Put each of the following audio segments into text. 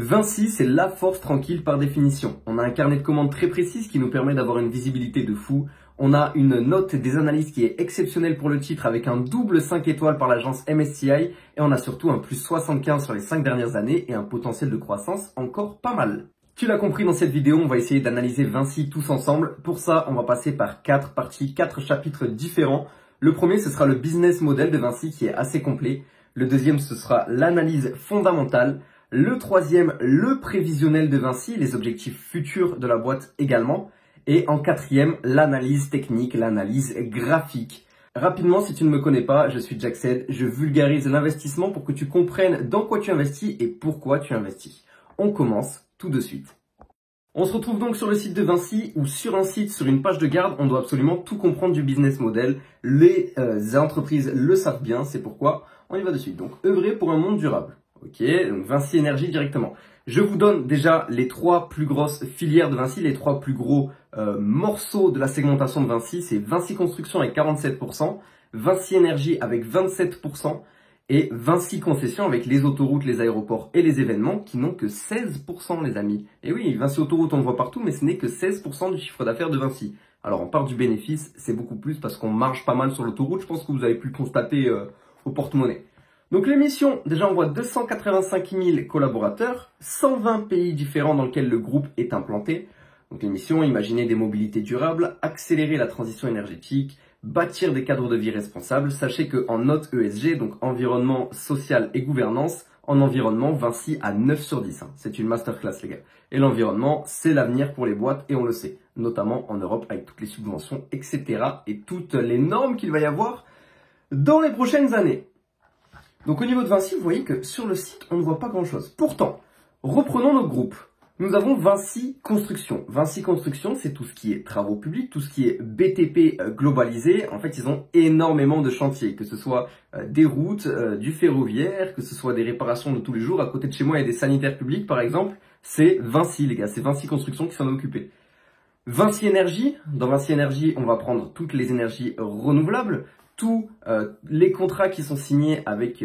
Vinci, c'est la force tranquille par définition. On a un carnet de commandes très précis qui nous permet d'avoir une visibilité de fou. On a une note des analystes qui est exceptionnelle pour le titre avec un double 5 étoiles par l'agence MSCI et on a surtout un plus 75 sur les 5 dernières années et un potentiel de croissance encore pas mal. Tu l'as compris, dans cette vidéo, on va essayer d'analyser Vinci tous ensemble. Pour ça, on va passer par 4 parties, 4 chapitres différents. Le premier, ce sera le business model de Vinci qui est assez complet. Le deuxième, ce sera l'analyse fondamentale. Le troisième, le prévisionnel de Vinci, les objectifs futurs de la boîte également. Et en quatrième, l'analyse technique, l'analyse graphique. Rapidement, si tu ne me connais pas, je suis Jackson, je vulgarise l'investissement pour que tu comprennes dans quoi tu investis et pourquoi tu investis. On commence tout de suite. On se retrouve donc sur le site de Vinci ou sur un site, sur une page de garde, on doit absolument tout comprendre du business model. Les entreprises le savent bien, c'est pourquoi on y va de suite. Donc, œuvrer pour un monde durable. Ok, donc Vinci Énergie directement. Je vous donne déjà les 3 plus grosses filières de Vinci, les 3 plus gros morceaux de la segmentation de Vinci. C'est Vinci Construction avec 47%, Vinci Énergie avec 27% et Vinci Concession avec les autoroutes, les aéroports et les événements qui n'ont que 16% les amis. Et oui, Vinci Autoroute on le voit partout mais ce n'est que 16% du chiffre d'affaires de Vinci. Alors on part du bénéfice, c'est beaucoup plus parce qu'on marge pas mal sur l'autoroute, je pense que vous avez pu le constater au porte-monnaie. Donc l'émission, déjà on voit 285 000 collaborateurs, 120 pays différents dans lesquels le groupe est implanté. Donc l'émission, imaginez des mobilités durables, accélérer la transition énergétique, bâtir des cadres de vie responsables. Sachez qu'en note ESG, donc environnement, social et gouvernance, en environnement, Vinci a 9 sur 10. C'est une masterclass les gars. Et l'environnement, c'est l'avenir pour les boîtes et on le sait, notamment en Europe avec toutes les subventions, etc. et toutes les normes qu'il va y avoir dans les prochaines années. Donc au niveau de Vinci, vous voyez que sur le site, on ne voit pas grand-chose. Pourtant, reprenons notre groupe. Nous avons Vinci Construction. Vinci Construction, c'est tout ce qui est travaux publics, tout ce qui est BTP globalisé. En fait, ils ont énormément de chantiers, que ce soit des routes, du ferroviaire, que ce soit des réparations de tous les jours. À côté de chez moi, il y a des sanitaires publics, par exemple. C'est Vinci, les gars. C'est Vinci Construction qui s'en est occupé. Vinci Énergie. Dans Vinci Énergie, on va prendre toutes les énergies renouvelables. Tous les contrats qui sont signés avec,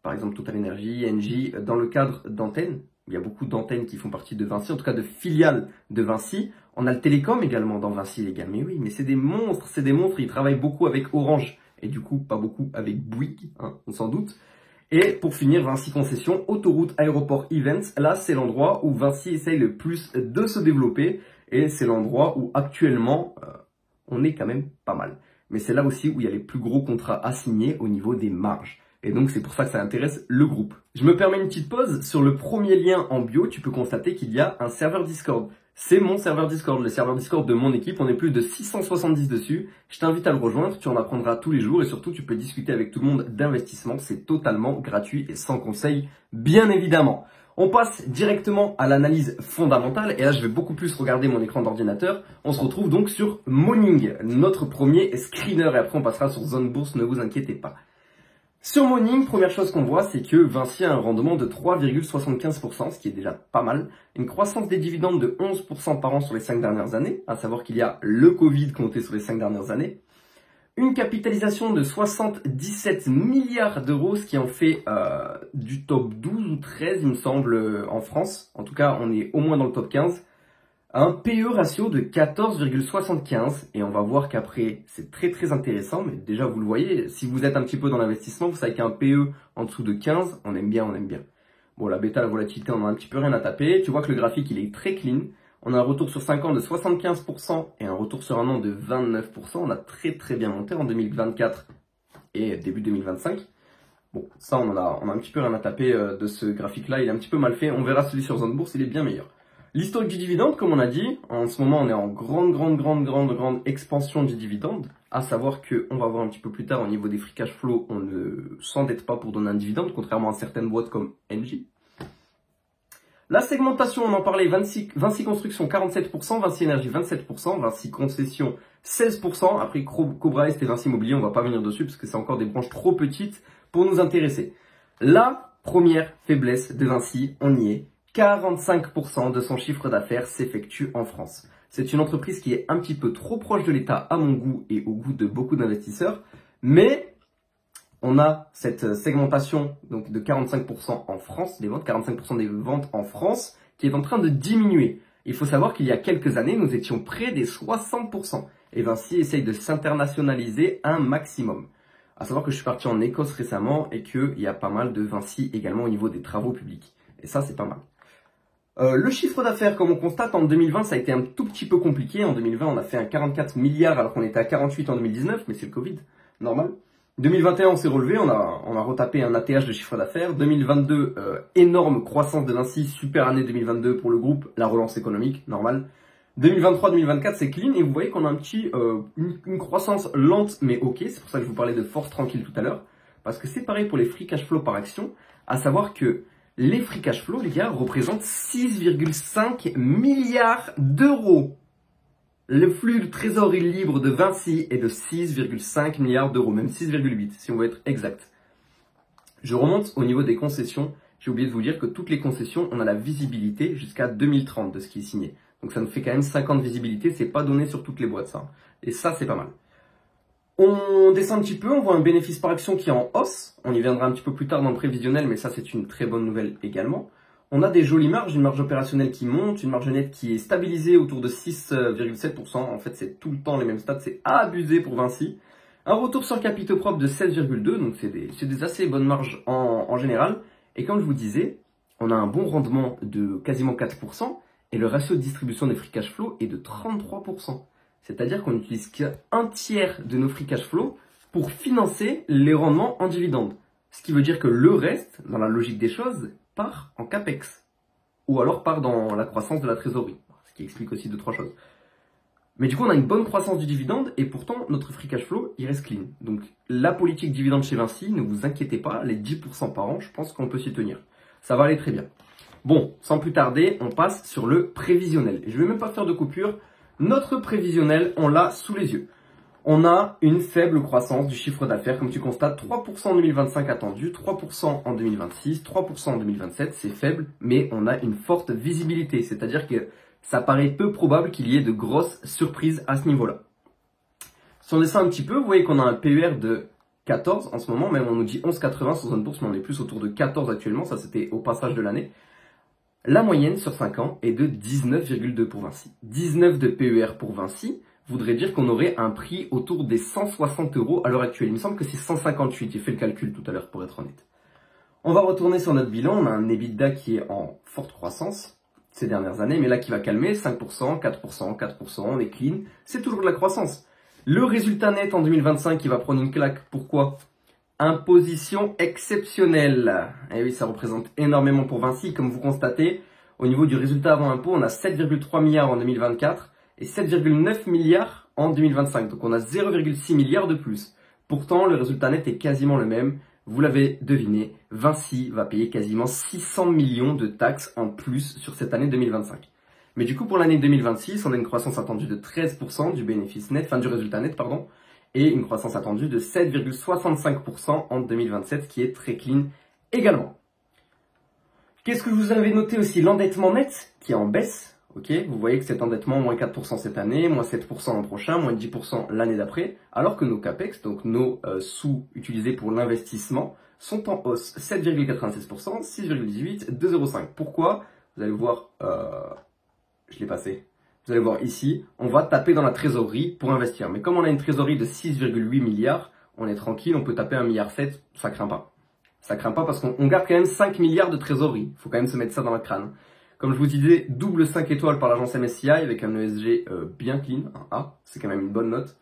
par exemple, Total Energy, Engie, dans le cadre d'antennes. Il y a beaucoup d'antennes qui font partie de Vinci, en tout cas de filiales de Vinci. On a le télécom également dans Vinci, les gars. Mais oui, mais c'est des monstres, c'est des monstres. Ils travaillent beaucoup avec Orange et du coup, pas beaucoup avec Bouygues, hein, on s'en doute. Et pour finir, Vinci Concession, autoroute, aéroport, events. Là, c'est l'endroit où Vinci essaye le plus de se développer et c'est l'endroit où actuellement, on est quand même pas mal. Mais c'est là aussi où il y a les plus gros contrats à signer au niveau des marges. Et donc c'est pour ça que ça intéresse le groupe. Je me permets une petite pause. Sur le premier lien en bio, tu peux constater qu'il y a un serveur Discord. C'est mon serveur Discord, le serveur Discord de mon équipe. On est plus de 670 dessus. Je t'invite à le rejoindre, tu en apprendras tous les jours et surtout tu peux discuter avec tout le monde d'investissement. C'est totalement gratuit et sans conseil, bien évidemment. On passe directement à l'analyse fondamentale et là je vais beaucoup plus regarder mon écran d'ordinateur. On se retrouve donc sur Morning, notre premier screener et après on passera sur Zone Bourse, ne vous inquiétez pas. Sur Morning, première chose qu'on voit, c'est que Vinci a un rendement de 3,75%, ce qui est déjà pas mal. Une croissance des dividendes de 11% par an sur les 5 dernières années, à savoir qu'il y a le Covid compté sur les 5 dernières années. Une capitalisation de 77 milliards d'euros, ce qui en fait du top 12 ou 13, il me semble, en France. En tout cas, on est au moins dans le top 15. Un PE ratio de 14,75 et on va voir qu'après, c'est très très intéressant, mais déjà vous le voyez, si vous êtes un petit peu dans l'investissement, vous savez qu'un PE en dessous de 15, on aime bien, on aime bien. Bon, la bêta, la volatilité, on a un petit peu rien à taper. Tu vois que le graphique, il est très clean. On a un retour sur 5 ans de 75% et un retour sur un an de 29%. On a très très bien monté en 2024 et début 2025. Bon, ça on a un petit peu rien à taper de ce graphique-là. Il est un petit peu mal fait. On verra celui sur Zone Bourse, il est bien meilleur. L'historique du dividende, comme on a dit, en ce moment on est en grande expansion du dividende. À savoir qu'on va voir un petit peu plus tard au niveau des free cash flow, on ne s'endette pas pour donner un dividende, contrairement à certaines boîtes comme Engie. La segmentation, on en parlait, Vinci Construction 47%, Vinci Énergie 27%, Vinci Concession 16%. Après Cobra Est et Vinci Immobilier, on va pas venir dessus parce que c'est encore des branches trop petites pour nous intéresser. La première faiblesse de Vinci, on y est, 45% de son chiffre d'affaires s'effectue en France. C'est une entreprise qui est un petit peu trop proche de l'État à mon goût et au goût de beaucoup d'investisseurs, mais on a cette segmentation donc de 45% en France, des ventes, 45% des ventes en France, qui est en train de diminuer. Il faut savoir qu'il y a quelques années, nous étions près des 60%. Et Vinci essaye de s'internationaliser un maximum. À savoir que je suis parti en Écosse récemment et qu'il y a pas mal de Vinci également au niveau des travaux publics. Et ça, c'est pas mal. Le chiffre d'affaires, comme on constate, en 2020, ça a été un tout petit peu compliqué. En 2020, on a fait un 44 milliards alors qu'on était à 48 en 2019, mais c'est le Covid, normal. 2021, on s'est relevé, on a retapé un ATH de chiffre d'affaires. 2022, énorme croissance de Vinci, super année 2022 pour le groupe, la relance économique, normal. 2023-2024, c'est clean et vous voyez qu'on a une croissance lente mais ok. C'est pour ça que je vous parlais de force tranquille tout à l'heure. Parce que c'est pareil pour les free cash flow par action, à savoir que les free cash flow, les gars, représentent 6,5 milliards d'euros. Le flux de trésorerie libre de Vinci est de 6,5 milliards d'euros, même 6,8 si on veut être exact. Je remonte au niveau des concessions. J'ai oublié de vous dire que toutes les concessions, on a la visibilité jusqu'à 2030 de ce qui est signé. Donc ça nous fait quand même 5 ans de visibilité, c'est pas donné sur toutes les boîtes ça. Et ça, c'est pas mal. On descend un petit peu, on voit un bénéfice par action qui est en hausse. On y viendra un petit peu plus tard dans le prévisionnel, mais ça, c'est une très bonne nouvelle également. On a des jolies marges, une marge opérationnelle qui monte, une marge nette qui est stabilisée autour de 6,7%. En fait, c'est tout le temps les mêmes stats, c'est abusé pour Vinci. Un retour sur capitaux propres de 16,2, donc c'est des assez bonnes marges en général. Et comme je vous disais, on a un bon rendement de quasiment 4% et le ratio de distribution des free cash flow est de 33%. C'est-à-dire qu'on n'utilise qu'un tiers de nos free cash flow pour financer les rendements en dividendes. Ce qui veut dire que le reste, dans la logique des choses, part en capex. Ou alors part dans la croissance de la trésorerie. Ce qui explique aussi 2-3 choses. Mais du coup, on a une bonne croissance du dividende et pourtant, notre free cash flow, il reste clean. Donc, la politique dividende chez Vinci, ne vous inquiétez pas, les 10% par an, je pense qu'on peut s'y tenir. Ça va aller très bien. Bon, sans plus tarder, on passe sur le prévisionnel. Je ne vais même pas faire de coupure. Notre prévisionnel, on l'a sous les yeux. On a une faible croissance du chiffre d'affaires, comme tu constates, 3% en 2025 attendu, 3% en 2026, 3% en 2027, c'est faible, mais on a une forte visibilité, c'est-à-dire que ça paraît peu probable qu'il y ait de grosses surprises à ce niveau-là. Si on descend un petit peu, vous voyez qu'on a un PER de 14 en ce moment, même on nous dit 11,80 sur zone bourse, mais on est plus autour de 14 actuellement, ça c'était au passage de l'année. La moyenne sur 5 ans est de 19,2 pour Vinci. 19 de PER pour Vinci voudrait dire qu'on aurait un prix autour des 160 € à l'heure actuelle. Il me semble que c'est 158, j'ai fait le calcul tout à l'heure pour être honnête. On va retourner sur notre bilan, on a un EBITDA qui est en forte croissance ces dernières années, mais là qui va calmer, 5%, 4%, 4%, on est clean, c'est toujours de la croissance. Le résultat net en 2025 qui va prendre une claque, pourquoi ? Imposition exceptionnelle. Et oui, ça représente énormément pour Vinci. Comme vous constatez, au niveau du résultat avant impôt, on a 7,3 milliards en 2024 et 7,9 milliards en 2025. Donc on a 0,6 milliards de plus. Pourtant, le résultat net est quasiment le même. Vous l'avez deviné, Vinci va payer quasiment 600 millions de taxes en plus sur cette année 2025. Mais du coup, pour l'année 2026, on a une croissance attendue de 13% du bénéfice net, du résultat net, pardon, et une croissance attendue de 7,65% en 2027, ce qui est très clean également. Qu'est-ce que je vous avais noté aussi? L'endettement net, qui est en baisse. Ok, vous voyez que cet endettement, moins 4% cette année, moins 7% l'an prochain, moins 10% l'année d'après, alors que nos CAPEX, donc nos sous utilisés pour l'investissement, sont en hausse. 7,96%, 6,18%, 2,05%. Pourquoi? Vous allez voir, je l'ai passé. Vous allez voir ici, on va taper dans la trésorerie pour investir. Mais comme on a une trésorerie de 6,8 milliards, on est tranquille, on peut taper 1,7 milliard, ça craint pas. Ça craint pas parce qu'on garde quand même 5 milliards de trésorerie. Il faut quand même se mettre ça dans le crâne. Comme je vous disais, double 5 étoiles par l'agence MSCI avec un ESG bien clean, un A, c'est quand même une bonne note.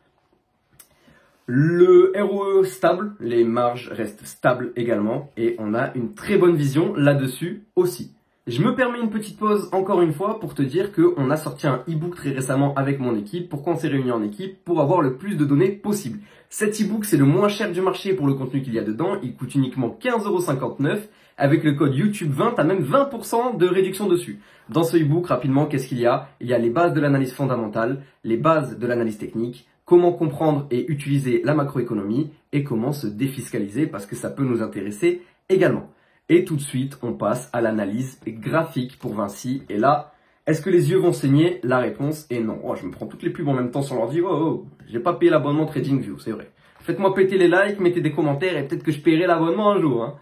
Le ROE stable, les marges restent stables également et on a une très bonne vision là-dessus aussi. Je me permets une petite pause encore une fois pour te dire qu'on a sorti un e-book très récemment avec mon équipe. Pourquoi on s'est réunis en équipe? Pour avoir le plus de données possible. Cet e-book, c'est le moins cher du marché pour le contenu qu'il y a dedans. Il coûte uniquement 15,59 €. Avec le code YouTube20, tu as même 20% de réduction dessus. Dans ce e-book, rapidement, qu'est-ce qu'il y a? Il y a les bases de l'analyse fondamentale, les bases de l'analyse technique, comment comprendre et utiliser la macroéconomie et comment se défiscaliser parce que ça peut nous intéresser également. Et tout de suite, on passe à l'analyse graphique pour Vinci. Et là, est-ce que les yeux vont saigner? La réponse est non. Oh, je me prends toutes les pubs en même temps sur l'ordi. Oh, j'ai pas payé l'abonnement TradingView, c'est vrai. Faites-moi péter les likes, mettez des commentaires et peut-être que je paierai l'abonnement un jour. Hein.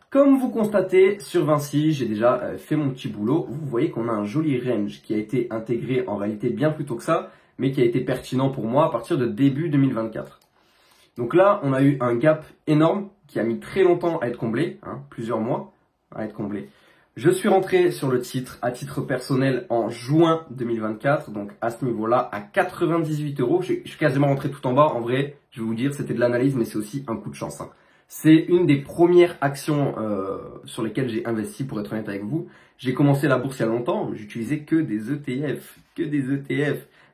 Comme vous constatez, sur Vinci, j'ai déjà fait mon petit boulot. Vous voyez qu'on a un joli range qui a été intégré en réalité bien plus tôt que ça, mais qui a été pertinent pour moi à partir de début 2024. Donc là, on a eu un gap énorme qui a mis très longtemps à être comblé, hein, plusieurs mois à être comblé. Je suis rentré sur le titre à titre personnel en juin 2024, donc à ce niveau-là, à 98 euros. Je suis quasiment rentré tout en bas. En vrai, je vais vous dire, c'était de l'analyse, mais c'est aussi un coup de chance. Hein. C'est une des premières actions sur lesquelles j'ai investi, pour être honnête avec vous. J'ai commencé la bourse il y a longtemps, j'utilisais que des ETF,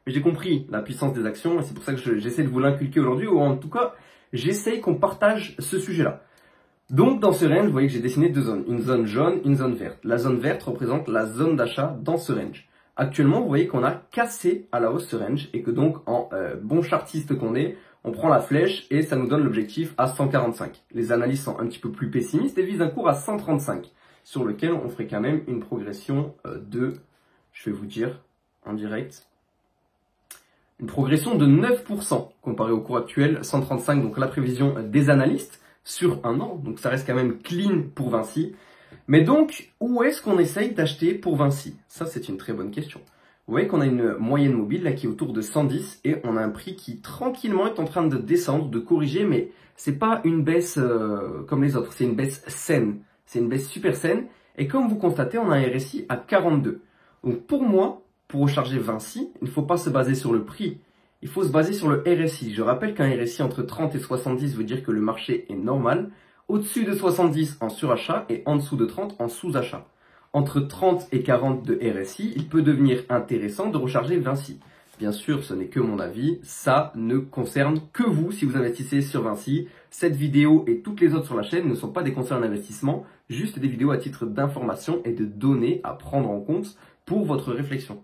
Mais j'ai compris la puissance des actions et c'est pour ça que j'essaie de vous l'inculquer aujourd'hui, ou en tout cas, j'essaie qu'on partage ce sujet-là. Donc dans ce range, vous voyez que j'ai dessiné deux zones, une zone jaune, une zone verte. La zone verte représente la zone d'achat dans ce range. Actuellement, vous voyez qu'on a cassé à la hausse ce range et que donc en bon chartiste qu'on est, on prend la flèche et ça nous donne l'objectif à 145. Les analystes sont un petit peu plus pessimistes et visent un cours à 135, sur lequel on ferait quand même une progression de, je vais vous dire en direct, une progression de 9% comparé au cours actuel, 135, donc la prévision des analystes sur un an, donc ça reste quand même clean pour Vinci. Mais donc, où est-ce qu'on essaye d'acheter pour Vinci? Ça, c'est une très bonne question. Vous voyez qu'on a une moyenne mobile là qui est autour de 110 et on a un prix qui tranquillement est en train de descendre, de corriger, mais c'est pas une baisse comme les autres, c'est une baisse saine, c'est une baisse super saine. Et comme vous constatez, on a un RSI à 42. Donc pour moi, pour recharger Vinci, il ne faut pas se baser sur le prix, il faut se baser sur le RSI. Je rappelle qu'un RSI entre 30 et 70 veut dire que le marché est normal, au-dessus de 70 en surachat et en dessous de 30 en sous-achat. Entre 30 et 40 de RSI, il peut devenir intéressant de recharger Vinci. Bien sûr, ce n'est que mon avis, ça ne concerne que vous si vous investissez sur Vinci. Cette vidéo et toutes les autres sur la chaîne ne sont pas des conseils en investissement, juste des vidéos à titre d'information et de données à prendre en compte pour votre réflexion.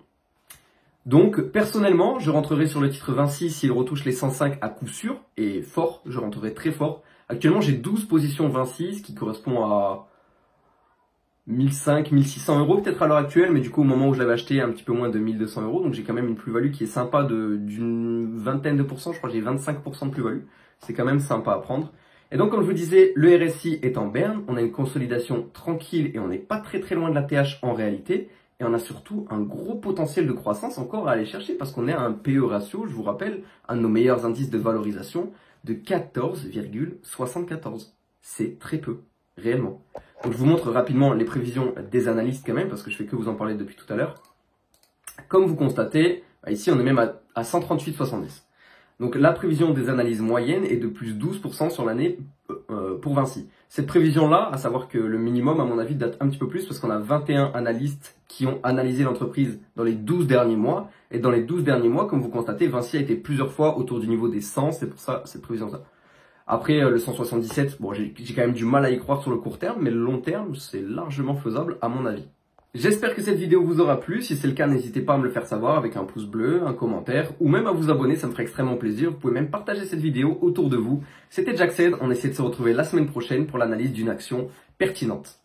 Donc, personnellement, je rentrerai sur le titre Vinci s'il retouche les 105 à coup sûr, et fort, je rentrerai très fort. Actuellement, j'ai 12 positions Vinci, ce qui correspond à 1500, 1600 euros peut-être à l'heure actuelle, mais du coup au moment où je l'avais acheté un petit peu moins de 1200 euros, donc j'ai quand même une plus-value qui est sympa d'une vingtaine de pourcents, je crois que j'ai 25% de plus-value, c'est quand même sympa à prendre. Et donc comme je vous disais, le RSI est en berne, on a une consolidation tranquille et on n'est pas très loin de la TH en réalité, et on a surtout un gros potentiel de croissance encore à aller chercher parce qu'on est à un PE ratio, je vous rappelle, un de nos meilleurs indices de valorisation de 14,74. C'est très peu, réellement. Donc je vous montre rapidement les prévisions des analystes quand même, parce que je fais que vous en parler depuis tout à l'heure. Comme vous constatez, ici on est même à 138,70. Donc la prévision des analyses moyennes est de plus 12% sur l'année pour Vinci. Cette prévision-là, à savoir que le minimum, à mon avis, date un petit peu plus, parce qu'on a 21 analystes qui ont analysé l'entreprise dans les 12 derniers mois. Et dans les 12 derniers mois, comme vous constatez, Vinci a été plusieurs fois autour du niveau des 100, c'est pour ça cette prévision-là. Après, le 177, bon, j'ai quand même du mal à y croire sur le court terme, mais le long terme, c'est largement faisable à mon avis. J'espère que cette vidéo vous aura plu. Si c'est le cas, n'hésitez pas à me le faire savoir avec un pouce bleu, un commentaire, ou même à vous abonner, ça me ferait extrêmement plaisir. Vous pouvez même partager cette vidéo autour de vous. C'était Jackson, on essaie de se retrouver la semaine prochaine pour l'analyse d'une action pertinente.